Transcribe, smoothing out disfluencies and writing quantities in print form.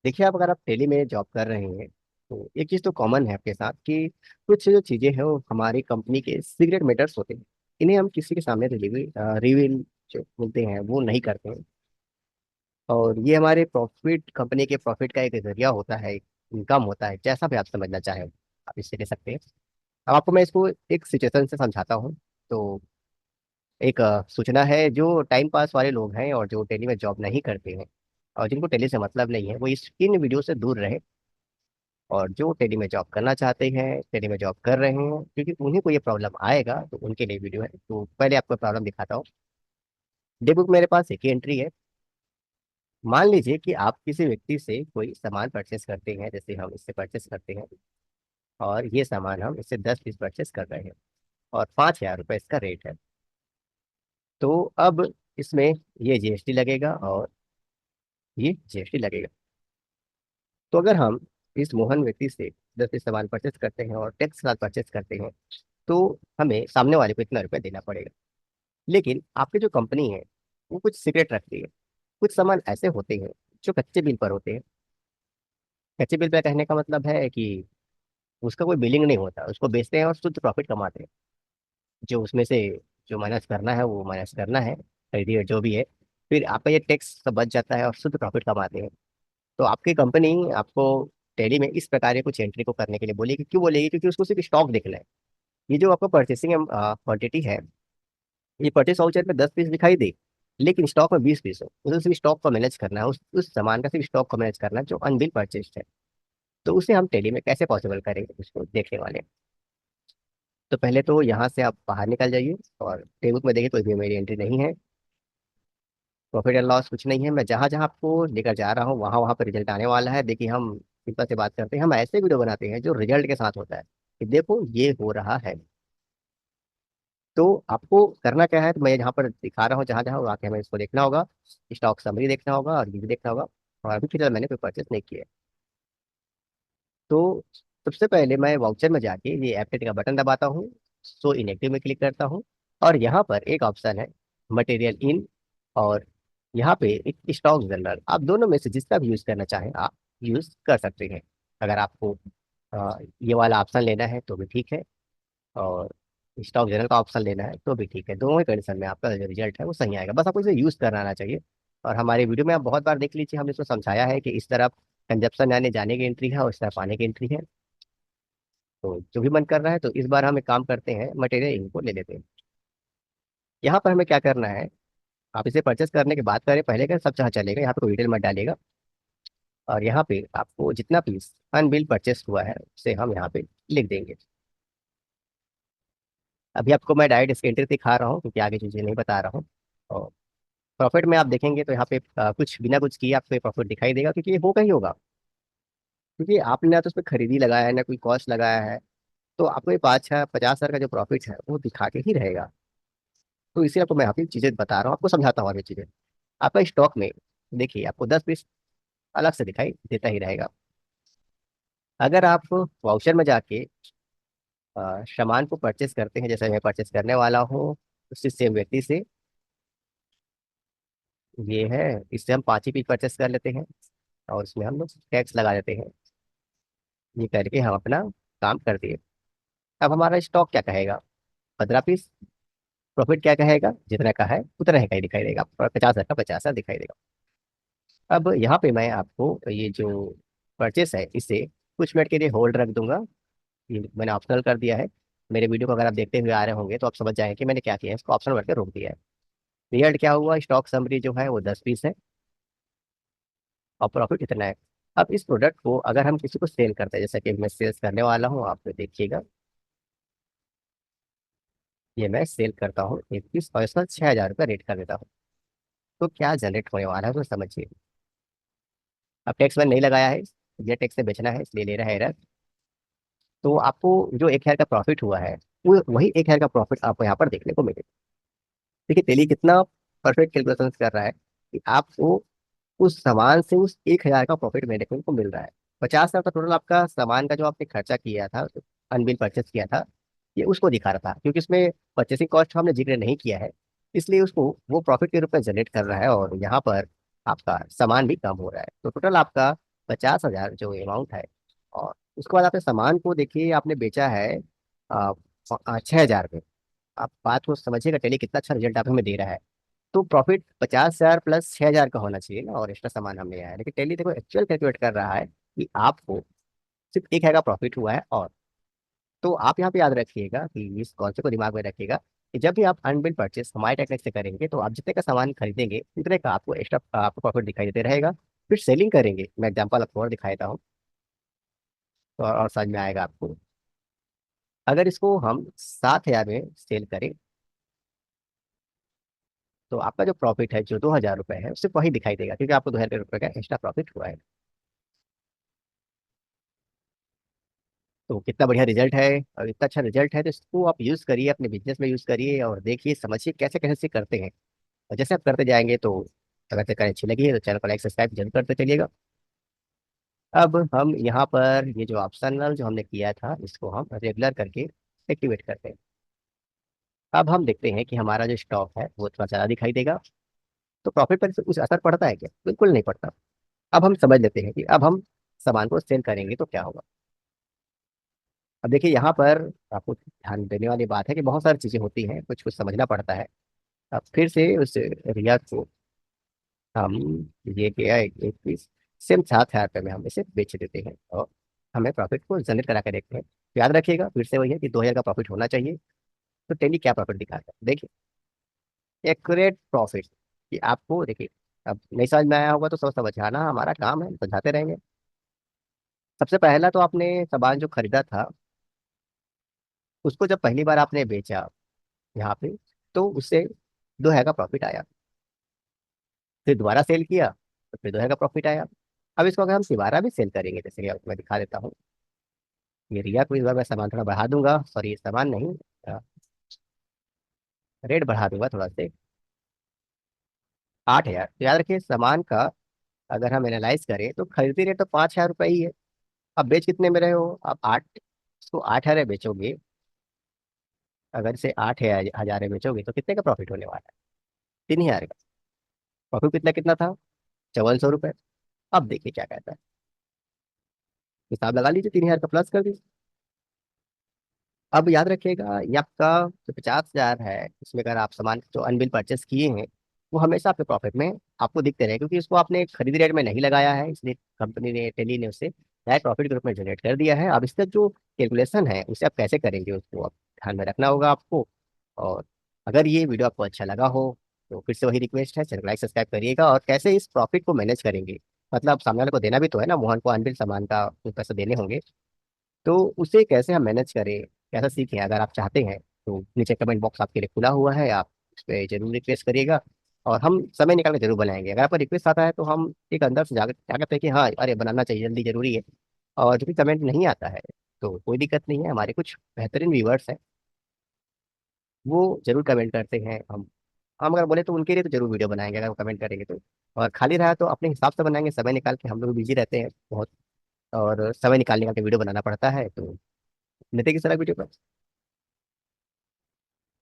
देखिए, आप अगर आप टेली में जॉब कर रहे हैं तो एक चीज़ तो कॉमन है आपके साथ कि कुछ जो चीज़ें हैं वो हमारी कंपनी के सीक्रेट मैटर्स होते हैं। इन्हें हम किसी के सामने रिवील जो बोलते हैं वो नहीं करते हैं। और ये हमारे प्रॉफिट, कंपनी के प्रॉफिट का एक जरिया होता है, इनकम होता है, जैसा भी आप समझना चाहें आप इससे ले सकते हैं। अब आपको मैं इसको एक सिचुएशन से समझाता हूँ। तो एक सूचना है, जो टाइम पास वाले लोग हैं और जो टेली में जॉब नहीं करते हैं और जिनको टेली से मतलब नहीं है, वो इस इन वीडियो से दूर रहे। और जो टेली में जॉब करना चाहते हैं, टेली में जॉब कर रहे हैं, क्योंकि उन्हीं को ये प्रॉब्लम आएगा, तो उनके लिए वीडियो है। तो पहले आपको प्रॉब्लम दिखाता हूँ। डेबुक मेरे पास एक ही एंट्री है। मान लीजिए कि आप किसी व्यक्ति से कोई सामान परचेस करते हैं, जैसे हम इससे परचेस करते हैं, और ये सामान हम इससे 10 पीस परचेस कर रहे हैं और 5,000 रुपये इसका रेट है। तो अब इसमें ये जीएसटी लगेगा और ये जीएसटी लगेगा। तो अगर हम इस मोहन व्यक्ति से 10 पीस सामान परचेस करते हैं और टैक्स के साथ परचेस करते हैं, तो हमें सामने वाले को इतना रुपया देना पड़ेगा। लेकिन आपकी जो कंपनी है वो कुछ सीक्रेट रखती है। कुछ सामान ऐसे होते हैं जो कच्चे बिल पर होते हैं। कच्चे बिल पर कहने का मतलब है कि उसका कोई बिलिंग नहीं होता, उसको बेचते हैं और शुद्ध प्रॉफिट कमाते हैं। जो उसमें से जो माइनस करना है वो माइनस करना है, खरीदिए जो भी है। फिर आपका ये टैक्स सब बच जाता है और शुद्ध प्रॉफिट कमाते हैं। तो आपकी कंपनी आपको टैली में इस प्रकार के कुछ एंट्री को करने के लिए बोलेगी। क्यों बोलेगी? क्योंकि उसको सिर्फ स्टॉक देखना है। ये जो आपका परचेसिंग क्वांटिटी है, ये परचेस वाउचर पे 10 पीस दिखाई दे, लेकिन स्टॉक में 20 पीस हो, उसे सिर्फ स्टॉक को मैनेज करना है, उस सामान का सिर्फ स्टॉक को मैनेज करना है जो अनबिल परचेज है। तो उसे हम टेली में कैसे पॉसिबल करेंगे, उसको देखने वाले हैं। तो पहले तो यहाँ से आप बाहर निकल जाइए और टेबुक में देखिए, कोई भी मेरी एंट्री नहीं है, प्रॉफिट एंड लॉस कुछ नहीं है। मैं जहाँ जहाँ आपको लेकर जा रहा हूँ वहाँ वहाँ पर रिजल्ट आने वाला है। देखिए, हम सिंपल से बात करते हैं, हम ऐसे वीडियो बनाते हैं जो रिजल्ट के साथ होता है कि देखो ये हो रहा है। तो आपको करना क्या है, तो मैं यहाँ पर दिखा रहा हूँ जहाँ जहाँ, वाकई हमें इसको देखना होगा, स्टॉक समरी देखना होगा और ये भी देखना होगा। और अभी फिलहाल मैंने कोई परचेस नहीं किया है। तो सबसे पहले मैं वाउचर में जाके ये एप्टेट का बटन दबाता हूँ, सो इनएक्टिव में क्लिक करता हूँ। और यहाँ पर एक ऑप्शन है मटेरियल इन, और यहाँ पे एक स्टॉक जनरल। आप दोनों में से जिसका भी यूज़ करना चाहें आप यूज़ कर सकते हैं। अगर आपको ये वाला ऑप्शन लेना है तो भी ठीक है, और स्टॉक जनरल का ऑप्शन लेना है तो भी ठीक है। दोनों ही कंडीशन में आपका जो रिजल्ट है वो सही आएगा, बस आपको इसे यूज़ करना आना चाहिए। और हमारे वीडियो में आप बहुत बार देख लीजिए, हमने इसको समझाया है कि इस तरफ कंजप्शन यानी जाने की एंट्री है और इस तरफ आने की एंट्री है। तो जो भी मन कर रहा है, तो इस बार हम एक काम करते हैं, मटेरियल इनको ले लेते हैं। यहाँ पर हमें क्या करना है, आप इसे परचेस करने की बात करें पहले का सब जहाँ चलेगा, यहाँ पे कोई डिटेल मत डालिएगा। और यहाँ पे आपको जितना पीस अनबिल परचेस हुआ है उसे हम यहाँ पे लिख देंगे। अभी आपको मैं डायरेक्ट इसकी एंट्री दिखा रहा हूँ क्योंकि आगे चीज़ें नहीं बता रहा हूँ। और प्रॉफिट में आप देखेंगे तो यहाँ पे कुछ बिना कुछ किए आपको प्रॉफिट दिखाई देगा, क्योंकि ये होगा ही होगा। क्योंकि आपने ना तो उस पर खरीदी लगाया है ना कोई कॉस्ट लगाया है। तो आपको ये 5-6-50 हज़ार का जो प्रॉफिट है वो दिखा के ही रहेगा। तो इसी आपको मैं यहाँ पे चीज़ें बता रहा हूँ, आपको समझाता हूँ आगे चीज़ें। आपका स्टॉक में देखिए आपको 10 पीस अलग से दिखाई देता ही रहेगा। अगर आप वाउचर में जाके सामान को परचेस करते हैं, जैसे मैं परचेस करने वाला हूँ उसी सेम व्यक्ति से, ये है, इससे हम 5 ही पीस परचेस कर लेते हैं और उसमें हम लोग टैक्स लगा देते हैं। ये करके हम अपना काम कर दिए। अब हमारा स्टॉक क्या कहेगा? 15 पीस। प्रॉफिट क्या कहेगा? जितना का है उतना ही का ही दिखाई देगा, 50 हज़ार का 50 हज़ार दिखाई देगा। अब यहाँ पे मैं आपको ये जो परचेस है इसे कुछ मिनट के लिए होल्ड रख दूंगा। ये मैंने ऑप्शनल कर दिया है। मेरे वीडियो को अगर आप देखते हुए आ रहे होंगे तो आप समझ जाएंगे कि मैंने क्या किया है, इसको ऑप्शनल करके रोक दिया है। रिजल्ट क्या हुआ? स्टॉक समरी जो है वो 10 पीस है और प्रॉफिट इतना है। अब इस प्रोडक्ट को अगर हम किसी को सेल करते हैं, जैसे कि मैं सेल्स करने वाला हूँ, आप देखिएगा, ये मैं सेल करता हूँ 1 पीस और इसका 6,000 रुपये रेट कर देता हूँ। तो क्या जनरेट होने वाला है तो समझिए। अब टैक्स मैंने नहीं लगाया है, ये टैक्स से बेचना है इसलिए ले रहा है एरर। तो आपको जो 1,000 का प्रॉफिट हुआ है वो वही 1,000 का प्रॉफिट आपको यहाँ पर देखने को मिलेगा। देखिए तेली कितना परफेक्ट कैलकुलेशन कर रहा है कि आपको उस सामान से उस 1,000 का प्रॉफिट में देखने को मिल रहा है। 50 हज़ार का टोटल आपका सामान का जो आपने खर्चा किया था, अनबिल परचेस किया था, ये उसको दिखा रहा था। क्योंकि इसमें परचेसिंग कॉस्ट हमने जिक्र नहीं किया है, इसलिए उसको वो प्रॉफिट के रूप में जनरेट कर रहा है और यहाँ पर आपका सामान भी कम हो रहा है। तो टोटल आपका 50,000 जो अमाउंट है, और उसके बाद आपने सामान को देखिए आपने बेचा है 6,000 में। आप बात को समझिएगा, टेली कितना अच्छा रिजल्ट आप हमें दे रहा है। तो प्रॉफिट 50,000 प्लस 6,000 का होना चाहिए ना, और एक्स्ट्रा सामान हमने आया है, लेकिन टेली देखो एक्चुअल कैलकुलेट कर रहा है कि आपको सिर्फ 1,000 का प्रॉफिट हुआ है। और तो आप यहाँ पे याद रखिएगा कि इस कॉन्सेप्ट को दिमाग में रखिएगा कि जब भी आप अनबिल परचेस हमारे टेक्निक से करेंगे, तो आप जितने का सामान खरीदेंगे उतने का आपको एक्स्ट्रा आपको प्रॉफिट दिखाई देते रहेगा। फिर सेलिंग करेंगे, मैं एग्जांपल आपको और दिखा देता हूँ, तो और समझ में आएगा आपको। अगर इसको हम 7,000 में सेल करें, तो आपका जो प्रॉफिट है जो 2,000 रुपये है सिर्फ वही दिखाई देगा, क्योंकि आपको 2,000 रुपये का एक्स्ट्रा प्रॉफिट हुआ है। तो कितना बढ़िया रिजल्ट है, और इतना अच्छा रिजल्ट है तो इसको आप यूज़ करिए, अपने बिजनेस में यूज़ करिए, और देखिए समझिए कैसे कैसे से करते हैं। और जैसे आप करते जाएंगे तो अगर तक अच्छी लगी है तो चैनल को लाइक सब्सक्राइब जरूर करते चलिएगा। अब हम यहाँ पर ये जो ऑप्शनल जो हमने किया था इसको हम रेगुलर करके एक्टिवेट करते हैं। अब हम देखते हैं कि हमारा जो स्टॉक है वो थोड़ा ज़्यादा दिखाई देगा। तो प्रॉफिट पर कुछ असर पड़ता है क्या? बिल्कुल नहीं पड़ता। अब हम समझ लेते हैं कि अब हम सामान को सेल करेंगे तो क्या होगा। अब देखिए यहाँ पर आपको ध्यान देने वाली बात है कि बहुत सारी चीज़ें होती हैं, कुछ कुछ समझना पड़ता है। अब फिर से उस रिया को हम ये किया एक पीस सेम 7,000 रुपये में हम इसे बेच देते हैं, और हमें प्रॉफिट को जनरेट करा के देखते हैं। तो याद रखिएगा फिर से वही है कि 2,000 का प्रॉफिट होना चाहिए। तो टेली क्या प्रॉफिट दिखाता है देखिए, एक्यूरेट प्रॉफिट। कि आपको देखिए, अब नहीं समझ में आया होगा तो सब समझाना हमारा काम है, समझाते रहेंगे। सबसे पहला तो आपने सामान जो खरीदा था उसको जब पहली बार आपने बेचा यहाँ पे, तो उससे 2,000 का प्रॉफिट आया। फिर दोबारा सेल किया तो फिर 2,000 का प्रॉफिट आया। अब इसको अगर हम दोबारा भी सेल करेंगे, जैसे कि आपको मैं दिखा देता हूँ, ये रिया को इस बार मैं सामान थोड़ा बढ़ा दूंगा, सॉरी सामान नहीं, रेट बढ़ा दूंगा थोड़ा से, 8,000। तो याद रखिए सामान का अगर हम एनालाइज करें तो खरीदी रेट तो 5,000 रुपये ही है। अब बेच कितने में रहे हो आप? 8। इसको 8,000 में बेचोगे, अगर इसे 8,000 में बेचोगे तो कितने का प्रॉफिट होने वाला है? 3,000 का। प्रॉफिट कितना कितना था? 5,400 रुपये। अब देखिए क्या कहता है, हिसाब लगा लीजिए, 3,000 का प्लस कर दीजिए। अब याद रखिएगा ये आपका जो 50,000 है, इसमें अगर आप सामान जो अनबिल परचेस किए हैं वो हमेशा आपके प्रॉफिट में आपको दिखते रहे, क्योंकि इसको आपने खरीदी रेट में नहीं लगाया है, इसलिए कंपनी ने टेली ने उसे डायरेक्ट प्रॉफिट के रूप में जनरेट कर दिया है। अब इसका जो कैलकुलेशन है उसे आप कैसे करेंगे उसको आप ध्यान में रखना होगा आपको। और अगर ये वीडियो आपको अच्छा लगा हो तो फिर से वही रिक्वेस्ट है, चैनल लाइक सब्सक्राइब करिएगा। और कैसे इस प्रॉफिट को मैनेज करेंगे, मतलब सामने वाले को देना भी तो है ना, मोहन को अनबिल सामान का कुछ पैसे देने होंगे, तो उसे कैसे हम मैनेज करें, कैसा सीखें, अगर आप चाहते हैं तो नीचे कमेंट बॉक्स आपके लिए खुला हुआ है, आप उस पर जरूर रिक्वेस्ट करिएगा। और हम समय निकाल के जरूर बनाएंगे। अगर आपका रिक्वेस्ट आता है तो हम एक अंदर से जाकर क्या कहते हैं कि हाँ अरे बनाना चाहिए, जल्दी जरूरी है। और जो भी कमेंट नहीं आता है तो कोई दिक्कत नहीं है, हमारे कुछ बेहतरीन व्यूवर्स हैं, वो जरूर कमेंट करते हैं। हम अगर बोले तो उनके लिए तो जरूर वीडियो बनाएंगे अगर वो कमेंट करेंगे तो। और खाली रहा तो अपने हिसाब से बनाएंगे, समय निकाल के, हम लोग बिजी रहते हैं बहुत, और समय निकाल निकाल के वीडियो बनाना पड़ता है। तो मिलते हैं किसी तरह वीडियो पर।